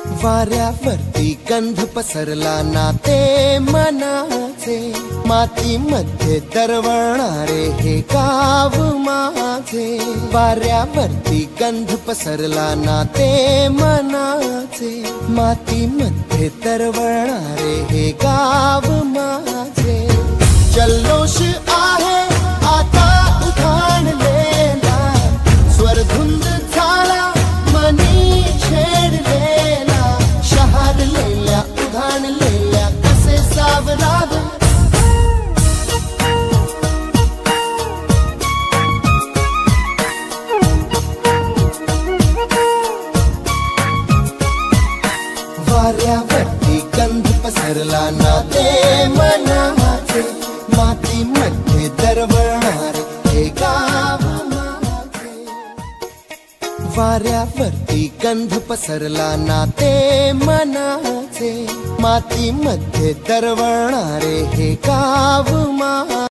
वाऱ्यावरती गंध पसरला नाते मनाचे, मातीमध्ये दरवळणारे हे गाव माझे। वाऱ्यावरती गंध पसरला नाते मनाचे, मातीमध्ये दरवळणारे हे गाव माझे। जल्लोष आहे आता उधाणलेला, स्वरधुंद झाला मनी छेडलेला, शहारलेल्या उधाणलेल्या कसे सावरावे। वाऱ्यावरती गंध पसरला नाते मनाचे, मातीमध्ये दरवळणारे हे गाव माझे। वाऱ्यावरती गंध पसरला नाते मनाचे, मातीमध्ये दरवळणारे हे गाव माझे।